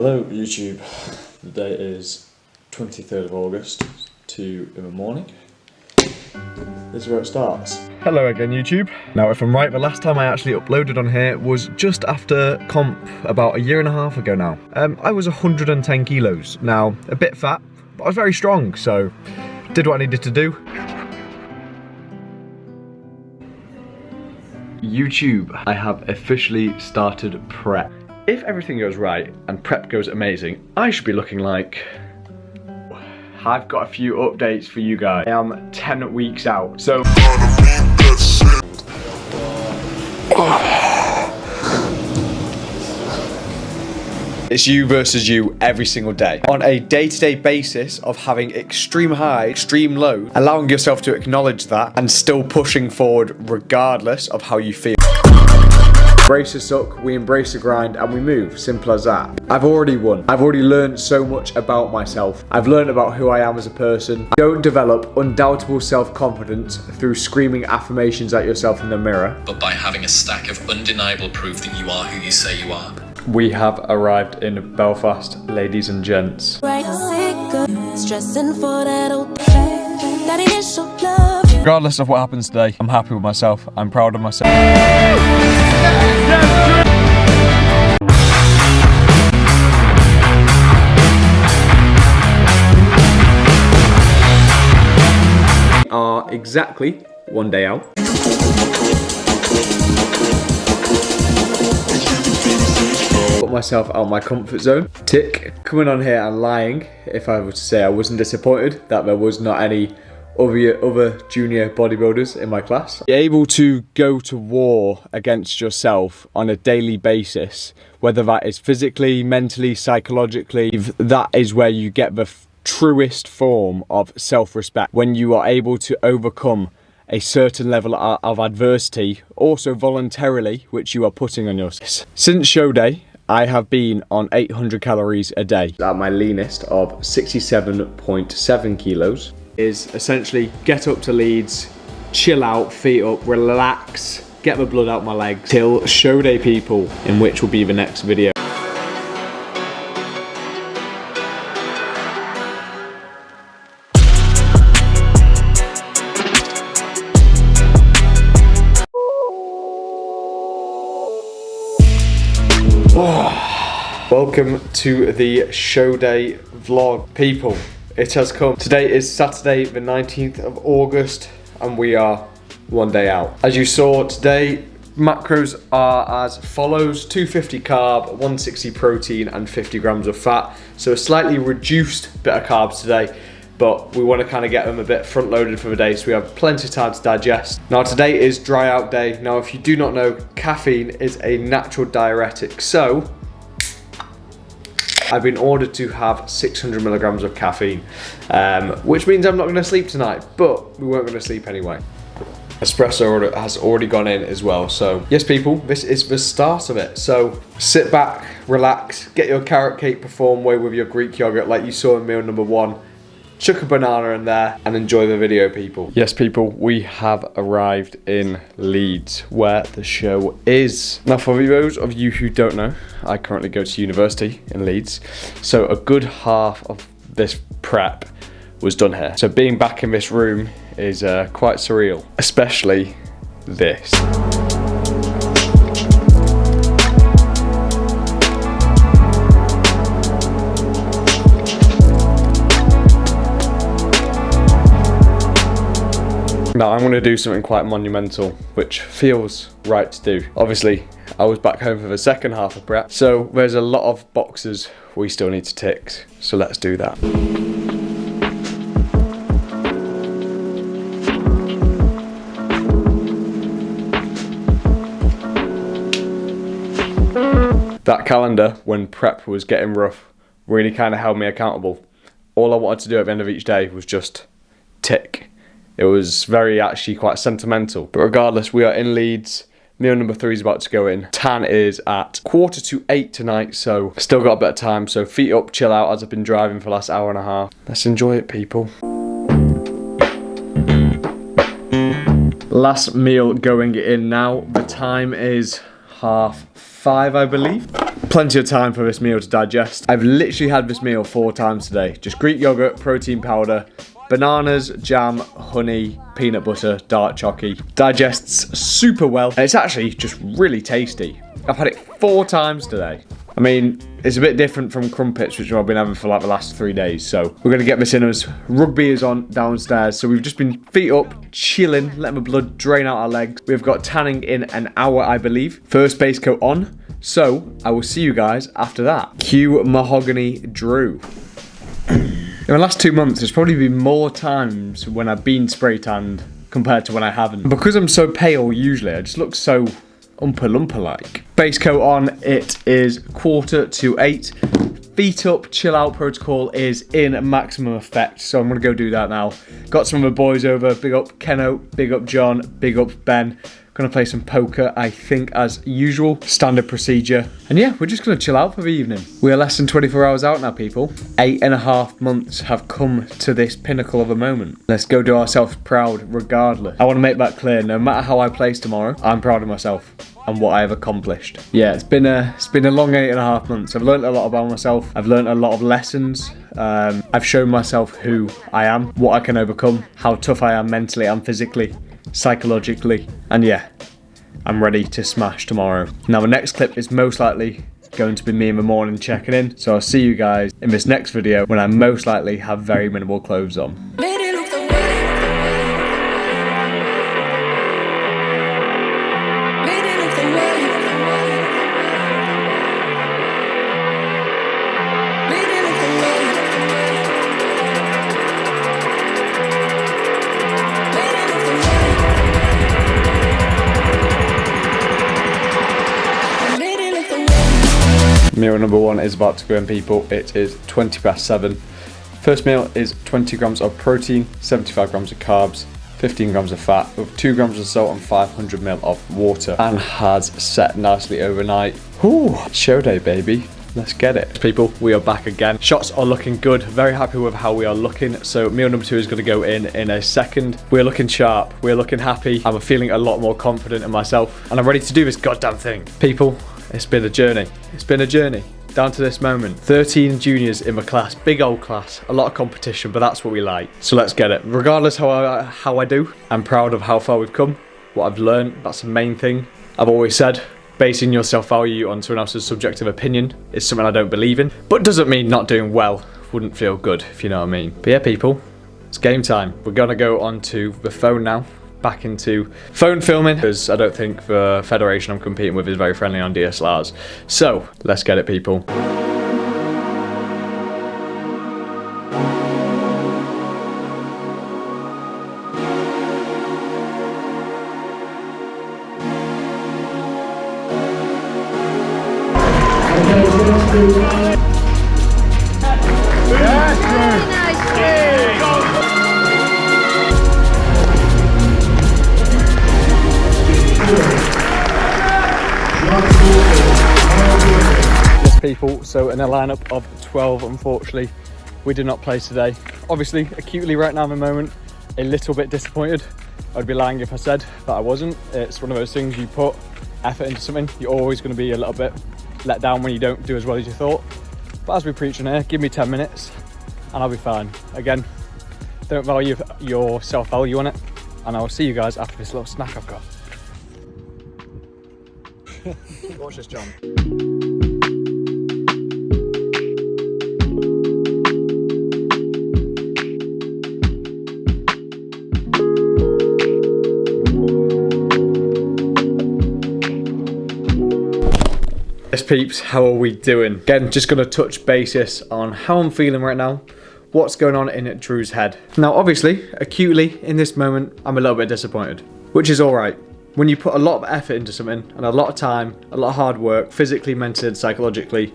Hello YouTube, the date is 23rd of August, 2 in the morning. This is where it starts. Hello again YouTube. Now if I'm right, the last time I actually uploaded on here was just after comp about a year and a half ago now. I was 110 kilos. Now, a bit fat, but I was very strong, so did what I needed to do. YouTube, I have officially started prep. If everything goes right and prep goes amazing, I should be looking like... I've got a few updates for you guys. I am 10 weeks out, so... It's you versus you every single day. On a day-to-day basis of having extreme high, extreme low, allowing yourself to acknowledge that and still pushing forward regardless of how you feel. Embrace suck, we embrace the grind and we move, simple as that. I've already won. I've already learned so much about myself. I've learned about who I am as a person. Don't develop undoubtable self-confidence through screaming affirmations at yourself in the mirror, but by having a stack of undeniable proof that you are who you say you are. We have arrived in Belfast, ladies and gents. Regardless of what happens today, I'm happy with myself. I'm proud of myself. We are exactly one day out. Put myself out of my comfort zone. Tick. Coming on here and lying if I were to say I wasn't disappointed that there was not any other junior bodybuilders in my class. Be able to go to war against yourself on a daily basis, whether that is physically, mentally, psychologically, that is where you get the truest form of self-respect. When you are able to overcome a certain level of adversity, also voluntarily, which you are putting on yourself. Since show day, I have been on 800 calories a day. At my leanest of 67.7 kilos. Is essentially get up to Leeds, chill out, feet up, relax, get the blood out my legs till show day, people, in which will be the next video. Welcome to the show day vlog, people. It has come. Today is Saturday the 19th of August and we are one day out. As you saw today, macros are as follows: 250 carb, 160 protein and 50 grams of fat. So a slightly reduced bit of carbs today, but we want to kind of get them a bit front loaded for the day so we have plenty of time to digest. Now today is dry out day. Now if you do not know, caffeine is a natural diuretic. So I've been ordered to have 600 milligrams of caffeine, which means I'm not going to sleep tonight, but we weren't going to sleep anyway. Espresso has already gone in as well, so yes people, this is the start of it. So sit back, relax, get your carrot cake perform way with your Greek yogurt like you saw in meal number 1. Chuck a banana in there and enjoy the video, people. Yes people, we have arrived in Leeds where the show is. Now for those of you who don't know, I currently go to university in Leeds, so a good half of this prep was done here. So being back in this room is quite surreal, especially this. Now I'm going to do something quite monumental, which feels right to do. Obviously, I was back home for the second half of prep, so there's a lot of boxes we still need to tick, so let's do that. That calendar, when prep was getting rough, really kind of held me accountable. All I wanted to do at the end of each day was just tick. It was actually quite sentimental. But regardless, we are in Leeds. Meal number 3 is about to go in. Tan is at 7:45 tonight, so still got a bit of time. So feet up, chill out as I've been driving for the last hour and a half. Let's enjoy it, people. Last meal going in now. The time is 5:30, I believe. Plenty of time for this meal to digest. I've literally had this meal 4 times today. Just Greek yogurt, protein powder, bananas, jam, honey, peanut butter, dark chocolate. Digests super well, and it's actually just really tasty. I've had it 4 times today. I mean, it's a bit different from crumpets, which I've been having for like the last 3 days. So we're gonna get this in us. Rugby is on downstairs. So we've just been feet up, chilling, letting the blood drain out our legs. We've got tanning in an hour, I believe. First base coat on. So I will see you guys after that. Cue Mahogany Drew. In the last 2 months, there's probably been more times when I've been spray tanned compared to when I haven't. Because I'm so pale usually, I just look so umpa-lumpa-like. Base coat on, it is 7:45. Feet up, chill out protocol is in maximum effect, so I'm gonna go do that now. Got some of the boys over, big up Keno, big up John, big up Ben. Gonna play some poker, I think, as usual, standard procedure. And yeah, we're just gonna chill out for the evening. We are less than 24 hours out now, people. 8.5 months have come to this pinnacle of a moment. Let's go do ourselves proud regardless. I wanna make that clear, no matter how I place tomorrow, I'm proud of myself and what I have accomplished. Yeah, it's been a long 8.5 months. I've learned a lot about myself. I've learned a lot of lessons. I've shown myself who I am, what I can overcome, how tough I am mentally and physically, psychologically, and yeah, I'm ready to smash tomorrow. Now the next clip is most likely going to be me in the morning checking in, so I'll see you guys in this next video when I most likely have very minimal clothes on. Meal number 1 is about to go in, people. It is 7:20. First meal is 20 grams of protein, 75 grams of carbs, 15 grams of fat, with 2 grams of salt and 500 ml of water, and has set nicely overnight. Whew, show day, baby. Let's get it. People, we are back again. Shots are looking good. Very happy with how we are looking. So meal number 2 is going to go in a second. We're looking sharp. We're looking happy. I'm feeling a lot more confident in myself, and I'm ready to do this goddamn thing. People, it's been a journey. It's been a journey down to this moment. 13 juniors in my class, big old class, a lot of competition, but that's what we like. So let's get it. Regardless how I do, I'm proud of how far we've come, what I've learned. That's the main thing. I've always said, basing your self-value on someone else's subjective opinion is something I don't believe in, but doesn't mean not doing well wouldn't feel good, if you know what I mean. But yeah, people, it's game time. We're gonna go onto the phone now. Back into phone filming, because I don't think the federation I'm competing with is very friendly on DSLRs. So let's get it, people. People, so in a lineup of 12, unfortunately, we did not play today. Obviously, acutely right now in the moment, a little bit disappointed. I'd be lying if I said that I wasn't. It's one of those things, you put effort into something, you're always going to be a little bit let down when you don't do as well as you thought. But as we preach in here, give me 10 minutes and I'll be fine. Again, don't value your self-value on it, and I will see you guys after this little snack I've got. Watch this, John. Yes, peeps, how are we doing? Again, just gonna touch basis on how I'm feeling right now, what's going on in Drew's head. Now, obviously, acutely, in this moment, I'm a little bit disappointed, which is all right. When you put a lot of effort into something, and a lot of time, a lot of hard work, physically, mentally, psychologically,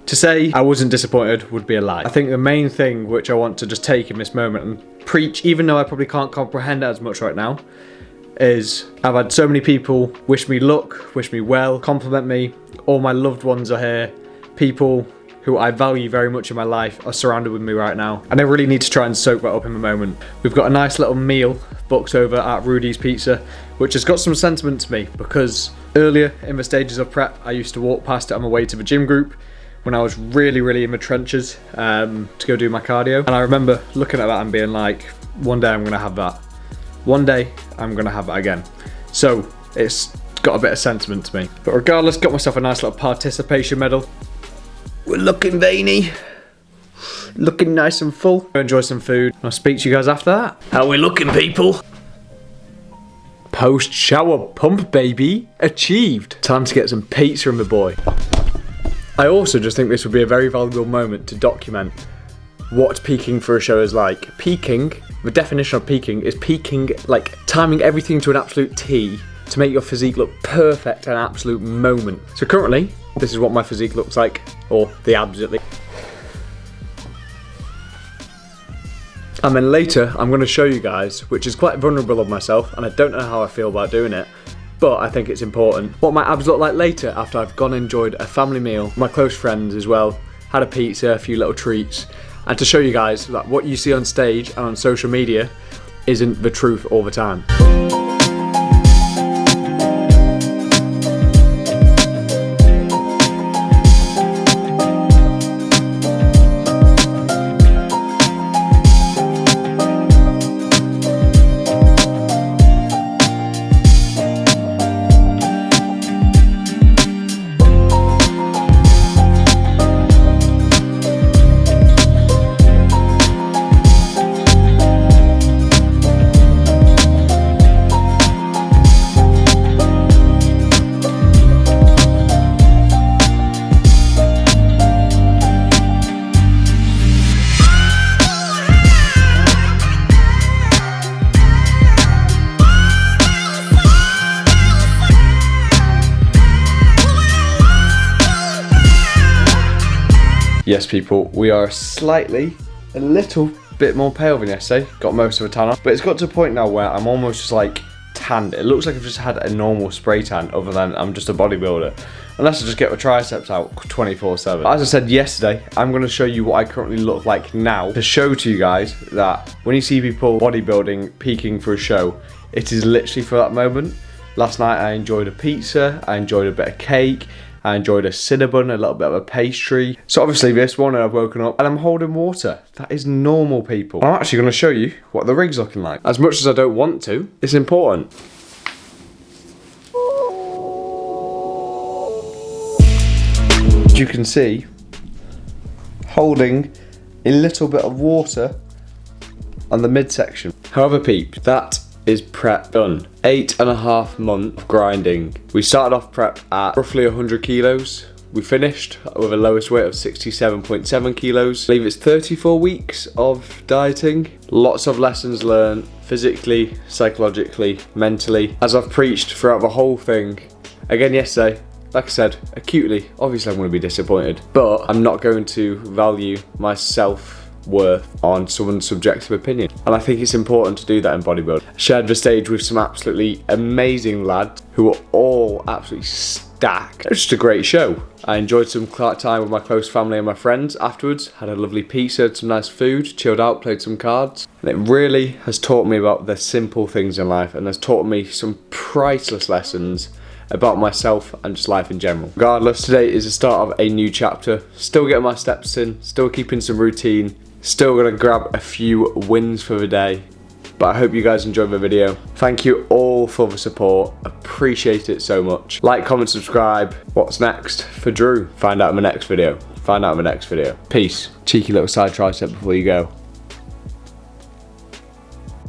to say I wasn't disappointed would be a lie. I think the main thing which I want to just take in this moment and preach, even though I probably can't comprehend it as much right now, is I've had so many people wish me luck, wish me well, compliment me. All my loved ones are here. People who I value very much in my life are surrounded with me right now, and I really need to try and soak that up in the moment. We've got a nice little meal booked over at Rudy's Pizza, which has got some sentiment to me, because Earlier in the stages of prep, I used to walk past it on my way to the gym group when I was really in the trenches to go do my cardio. And I remember looking at that and being like, one day I'm gonna have that. One day I'm gonna have that again. So it's got a bit of sentiment to me. But regardless, got myself a nice little participation medal. We're looking veiny. Looking nice and full. Enjoy some food. I'll speak to you guys after that. How we looking, people? Post shower pump, baby. Achieved. Time to get some pizza in the boy. I also just think this would be a very valuable moment to document what peaking for a show is like. Peaking, the definition of peaking is peaking, like timing everything to an absolute T to make your physique look perfect at an absolute moment. So currently, this is what my physique looks like, or the abs at least. And then later, I'm going to show you guys, which is quite vulnerable of myself, and I don't know how I feel about doing it, but I think it's important, what my abs look like later after I've gone and enjoyed a family meal, my close friends as well, had a pizza, a few little treats, and to show you guys that what you see on stage and on social media isn't the truth all the time. Yes, people, we are a little bit more pale than yesterday. Got most of the tan off, but it's got to a point now where I'm almost just like tanned. It looks like I've just had a normal spray tan, other than I'm just a bodybuilder. Unless I just get my triceps out 24/7. As I said yesterday, I'm going to show you what I currently look like now to show to you guys that when you see people bodybuilding, peaking for a show, it is literally for that moment. Last night I enjoyed a pizza, I enjoyed a bit of cake, I enjoyed a cinnamon, a little bit of a pastry. So obviously this morning I've woken up and I'm holding water. That is normal, people. I'm actually going to show you what the rig's looking like. As much as I don't want to, it's important. As you can see, holding a little bit of water on the midsection. However, peep, that is prep done. 8.5 months of grinding. We started off prep at roughly 100 kilos. We finished with a lowest weight of 67.7 kilos. I believe it's 34 weeks of dieting. Lots of lessons learned, physically, psychologically, mentally. As I've preached throughout the whole thing, again yesterday, like I said, acutely, obviously I'm going to be disappointed, but I'm not going to value my self-worth on someone's subjective opinion. And I think it's important to do that in bodybuilding. I shared the stage with some absolutely amazing lads who were all absolutely stacked. It was just a great show. I enjoyed some time with my close family and my friends afterwards, had a lovely pizza, had some nice food, chilled out, played some cards. And it really has taught me about the simple things in life and has taught me some priceless lessons about myself and just life in general. Regardless, today is the start of a new chapter. Still getting my steps in, still keeping some routine, still gonna grab a few wins for the day. But I hope you guys enjoyed the video. Thank you all for the support, appreciate it so much. Like, comment, subscribe. What's next for Drew? Find out in the next video. Find out in the next video. Peace. Cheeky little side tricep before you go.